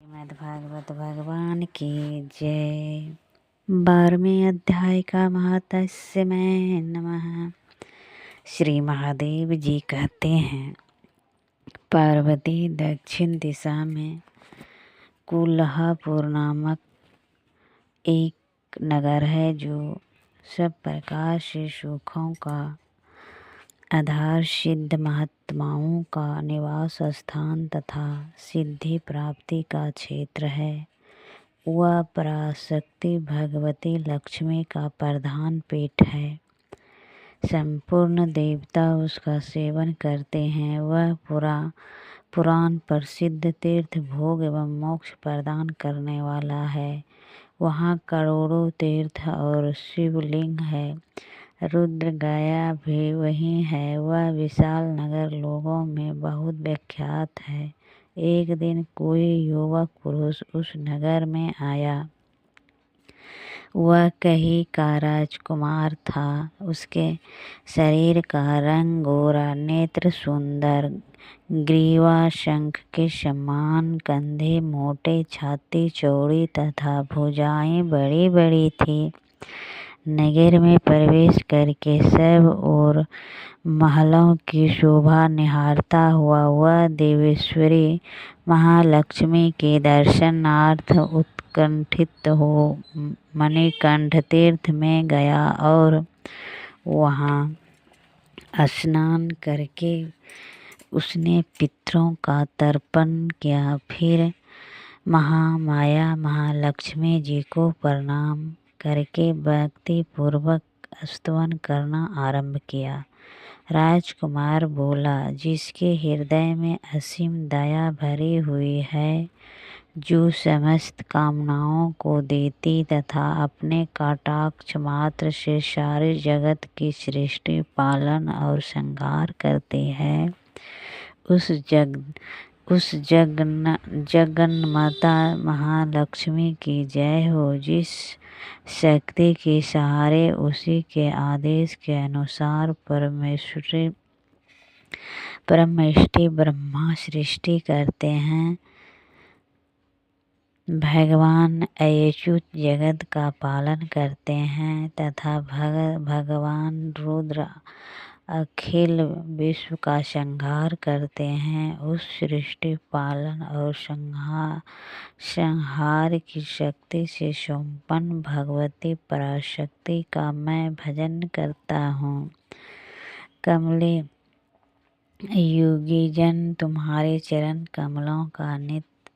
श्रीमद् भागवत भगवान की जय। 12वें अध्याय का महात्म्य में नमः। श्री महादेव जी कहते हैं, पार्वती दक्षिण दिशा में कुल्हापुर नामक एक नगर है, जो सब प्रकार से सुखों का आधार, सिद्ध महात्माओं का निवास स्थान तथा सिद्धि प्राप्ति का क्षेत्र है। वह पराशक्ति भगवती लक्ष्मी का प्रधान पीठ है। संपूर्ण देवता उसका सेवन करते हैं। वह पुराण प्रसिद्ध तीर्थ भोग एवं मोक्ष प्रदान करने वाला है। वहाँ करोड़ों तीर्थ और शिवलिंग है। रुद्र गया भी वही है। वह विशाल नगर लोगों में बहुत विख्यात है। एक दिन कोई युवक पुरुष उस नगर में आया। वह कही का राजकुमार था। उसके शरीर का रंग गोरा, नेत्र सुंदर, ग्रीवा शंख के समान, कंधे मोटे, छाती चौड़ी तथा भुजाएं बड़ी बड़ी थी। नगर में प्रवेश करके सब और महलों की शोभा निहारता हुआ वह देवेश्वरी महालक्ष्मी के दर्शनार्थ उत्कंठित हो मणिकंठ तीर्थ में गया और वहाँ स्नान करके उसने पितरों का तर्पण किया। फिर महामाया महालक्ष्मी जी को प्रणाम करके भक्ति पूर्वक स्तवन करना आरंभ किया। राजकुमार बोला, जिसके हृदय में असीम दया भरी हुई है, जो समस्त कामनाओं को देती तथा अपने कटाक्ष मात्र से सारे जगत की सृष्टि, पालन और संहार करती है, उस जगन्माता महालक्ष्मी की जय हो। जिस शक्ति के सहारे उसी के आदेश के अनुसार परमेष्टि ब्रह्मा सृष्टि करते हैं, भगवान अच्युत जगत का पालन करते हैं तथा भगवान रुद्र अखिल विश्व का संहार करते हैं, उस सृष्टि, पालन और संहार की शक्ति से संपन्न भगवती पराशक्ति का मैं भजन करता हूँ। कमले योगी जन तुम्हारे चरण कमलों का नित्य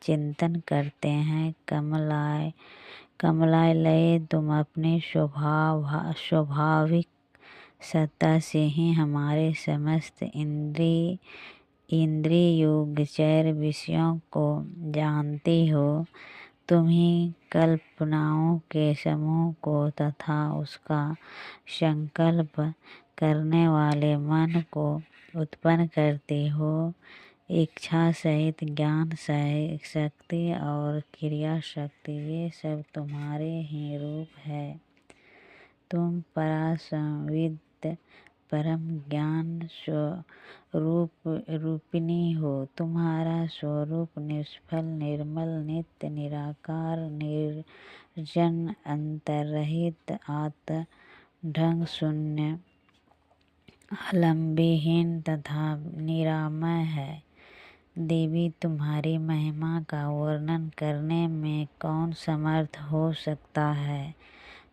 चिंतन करते हैं। कमलालय तुम अपने स्वाभाविक सत्ता से ही हमारे समस्त इंद्रिय गोचर विषयों को जानती हो। तुम ही कल्पनाओं के समूह को तथा उसका संकल्प करने वाले मन को उत्पन्न करती हो। इच्छा सहित ज्ञान शक्ति और क्रिया शक्ति, ये सब तुम्हारे ही रूप है। तुम परासंविद परम ज्ञान रूपिणी हो। तुम्हारा स्वरूप निष्फल, निर्मल, नित्य, निराकार, निर्जन, अंतर्रहित, आत्मढंग शून्य, आलंबहीन तथा निरामय है। देवी, तुम्हारी महिमा का वर्णन करने में कौन समर्थ हो सकता है,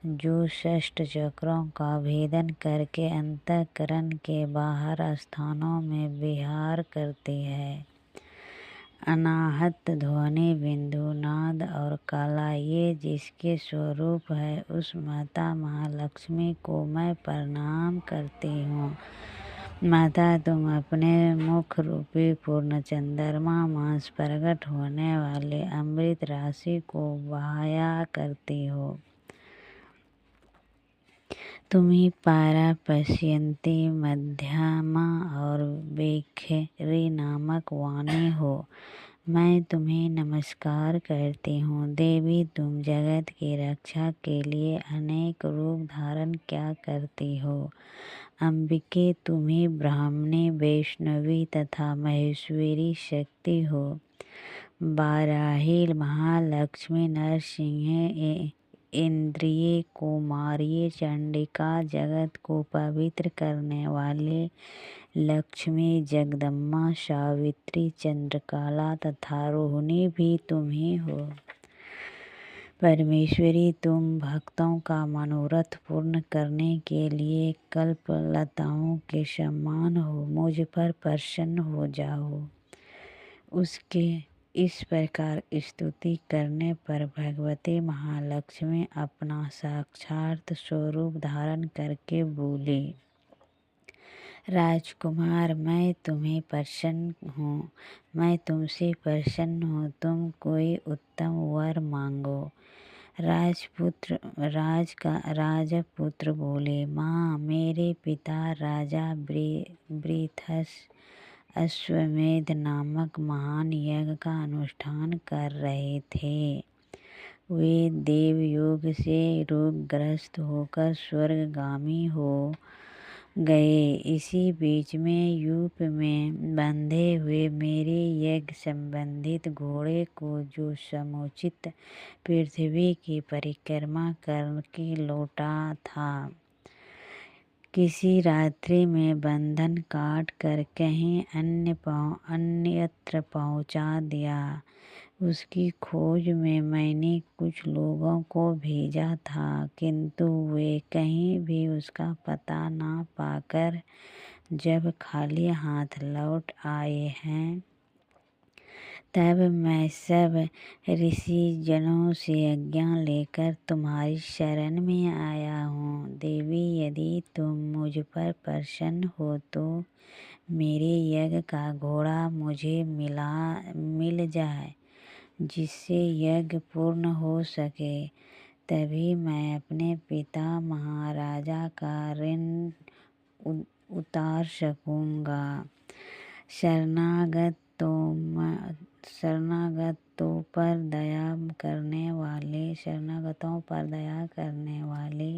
जो षष्ठ चक्रों का भेदन करके अंतःकरण के बाहर स्थानों में विहार करती है। अनाहत, ध्वनि, बिंदु, नाद और कला, ये जिसके स्वरूप है, उस माता महालक्ष्मी को मैं प्रणाम करती हूँ। माता, तुम अपने मुख रूपी पूर्ण चंद्रमा मास प्रकट होने वाले अमृत राशि को बहाया करती हो। तुम ही पारा, पश्यंती, मध्यमा और बेखरी नामक वाणी हो। मैं तुम्हें नमस्कार करती हूँ। देवी, तुम जगत की रक्षा के लिए अनेक रूप धारण क्या करती हो। अंबिके, तुम ही ब्राह्मणी, वैष्णवी तथा महेश्वरी शक्ति हो। बाराही महालक्ष्मी नरसिंह इंद्रिय कुमारी चंडिका जगत को पवित्र करने वाले लक्ष्मी जगदम्बा सावित्री चंद्रकला तथा रोहिणी भी तुम ही हो। परमेश्वरी तुम भक्तों का मनोरथ पूर्ण करने के लिए कल्पलताओं के समान हो, मुझ पर प्रसन्न हो जाओ। उसके इस प्रकार स्तुति करने पर भगवती महालक्ष्मी अपना साक्षात स्वरूप धारण करके बोली, राजकुमार मैं तुम्हें प्रसन्न हूँ, मैं तुमसे प्रसन्न हूँ, तुम कोई उत्तम वर मांगो। राजपुत्र बोले, माँ मेरे पिता राजा ब्रीथस अश्वमेध नामक महान यज्ञ का अनुष्ठान कर रहे थे। वे देवयोग से रोगग्रस्त होकर स्वर्गगामी हो गए। इसी बीच में यूप में बंधे हुए मेरे यज्ञ संबंधित घोड़े को, जो समुचित पृथ्वी की परिक्रमा करके लौटा था, किसी रात्रि में बंधन काट कर कहीं अन्यत्र पहुंचा दिया। उसकी खोज में मैंने कुछ लोगों को भेजा था, किंतु वे कहीं भी उसका पता न पाकर जब खाली हाथ लौट आए हैं, तब मैं सब ऋषि जनों से आज्ञा लेकर तुम्हारी शरण में आया हूँ। देवी यदि तुम मुझ पर प्रसन्न हो तो मेरे यज्ञ का घोड़ा मुझे मिल जाए, जिससे यज्ञ पूर्ण हो सके, तभी मैं अपने पिता महाराजा का ऋण उतार सकूँगा। शरणागतों पर दया करने वाले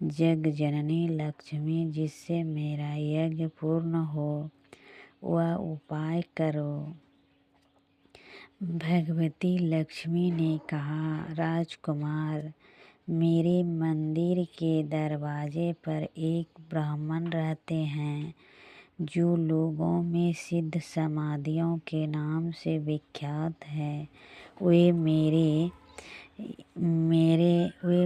जग जननी लक्ष्मी, जिससे मेरा यज्ञ पूर्ण हो, वह उपाय करो। भगवती लक्ष्मी ने कहा, राजकुमार मेरे मंदिर के दरवाजे पर एक ब्राह्मण रहते हैं, जो लोगों में सिद्ध समाधियों के नाम से विख्यात है। वे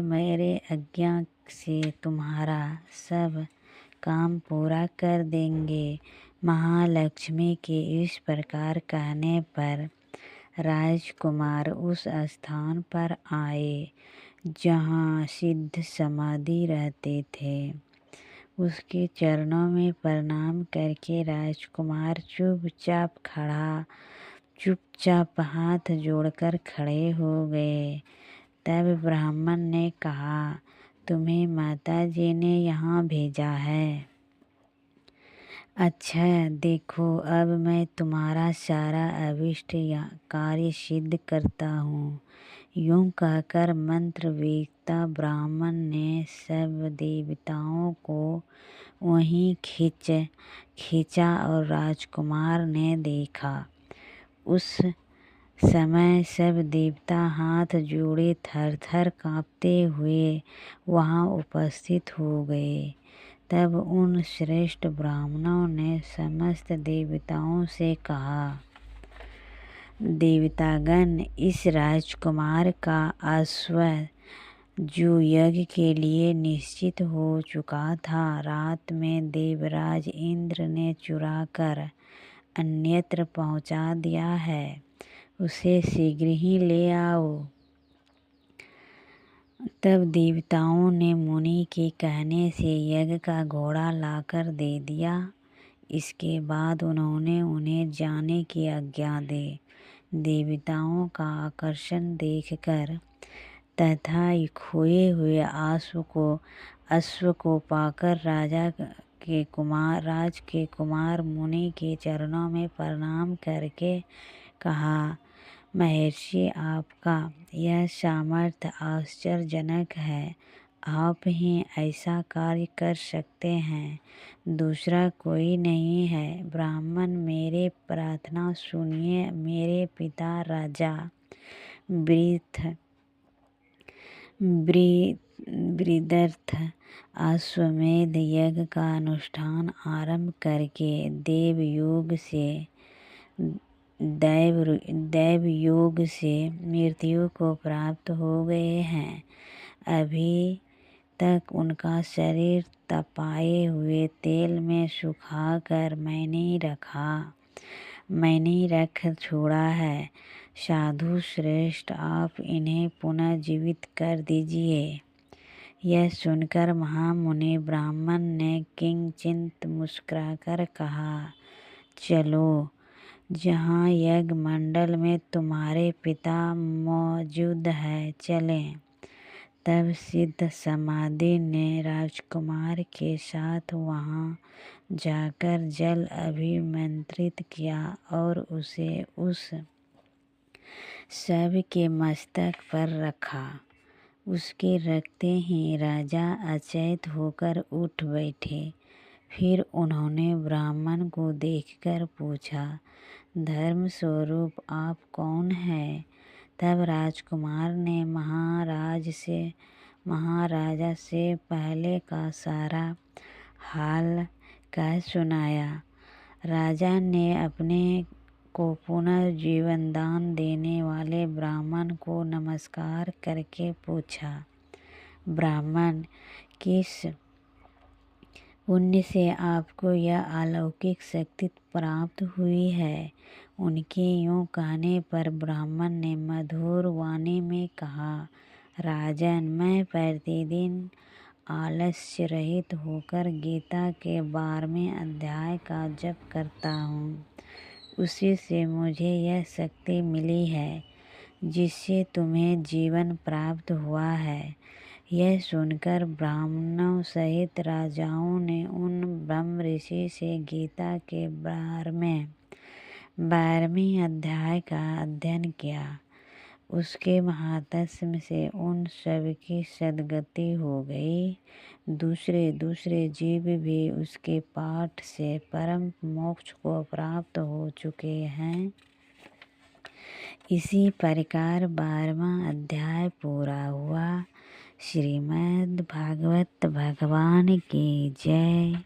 मेरे आज्ञा से तुम्हारा सब काम पूरा कर देंगे। महालक्ष्मी के इस प्रकार कहने पर राजकुमार उस स्थान पर आए जहाँ सिद्ध समाधि रहते थे। उसके चरणों में प्रणाम करके राजकुमार चुपचाप हाथ जोड़कर खड़े हो गए। तब ब्राह्मण ने कहा, तुम्हें माताजी ने यहाँ भेजा है। अच्छा देखो, अब मैं तुम्हारा सारा अभिष्ट कार्य सिद्ध करता हूँ। यूं कहकर मंत्र वेत्ता ब्राह्मण ने सब देवताओं को वहीं खींचा और राजकुमार ने देखा। उस समय सब देवता हाथ जोड़े थर-थर काँपते हुए वहाँ उपस्थित हो गए। तब उन श्रेष्ठ ब्राह्मणों ने समस्त देवताओं से कहा, देवतागण, इस राजकुमार का अश्व, जो यज्ञ के लिए निश्चित हो चुका था, रात में देवराज इंद्र ने चुरा कर अन्यत्र पहुंचा दिया है। उसे शीघ्र ही ले आओ। तब देवताओं ने मुनि के कहने से यज्ञ का घोड़ा लाकर दे दिया। इसके बाद उन्होंने उन्हें जाने की आज्ञा दी। देवताओं का आकर्षण देखकर तथा खोए हुए अश्व को पाकर राज के कुमार मुनि के चरणों में प्रणाम करके कहा, महर्षि, आपका यह सामर्थ्य आश्चर्यजनक है। आप ही ऐसा कार्य कर सकते हैं, दूसरा कोई नहीं है। ब्राह्मण, मेरे प्रार्थना सुनिए। मेरे पिता राजा वृथ वृद्धर्थ अश्वमेध यज्ञ का अनुष्ठान आरंभ करके दैव योग से मृत्यु को प्राप्त हो गए हैं। अभी तक उनका शरीर तपाए हुए तेल में सुखाकर मैंने रख छोड़ा है। साधु श्रेष्ठ, आप इन्हें पुनः जीवित कर दीजिए। यह सुनकर महामुनि ब्राह्मण ने किंचित मुस्कुराकर कहा, चलो, जहाँ यज्ञ मंडल में तुम्हारे पिता मौजूद है, चलें। तब सिद्ध समाधि ने राजकुमार के साथ वहाँ जाकर जल अभिमंत्रित किया और उसे उस शव के मस्तक पर रखा। उसके रखते ही राजा अचेत होकर उठ बैठे। फिर उन्होंने ब्राह्मण को देखकर पूछा, धर्म स्वरूप आप कौन हैं? तब राजकुमार ने महाराजा से पहले का सारा हाल कह सुनाया। राजा ने अपने को पुनः जीवन दान देने वाले ब्राह्मण को नमस्कार करके पूछा, ब्राह्मण, किस पुण्य से आपको यह अलौकिक शक्ति प्राप्त हुई है? उनके यूँ कहने पर ब्राह्मण ने मधुर वाणी में कहा, राजन, मैं प्रतिदिन आलस्य रहित होकर गीता के 12वें अध्याय का जप करता हूँ। उसी से मुझे यह शक्ति मिली है जिससे तुम्हें जीवन प्राप्त हुआ है। यह सुनकर ब्राह्मणों सहित राजाओं ने उन ब्रह्म ऋषि से गीता के 12वें अध्याय का अध्ययन किया। उसके महात्म्य से उन सब की सद्गति हो गई। दूसरे जीव भी उसके पाठ से परम मोक्ष को प्राप्त हो चुके हैं। इसी प्रकार 12वां अध्याय पूरा हुआ। श्रीमद् भागवत भगवान की जय।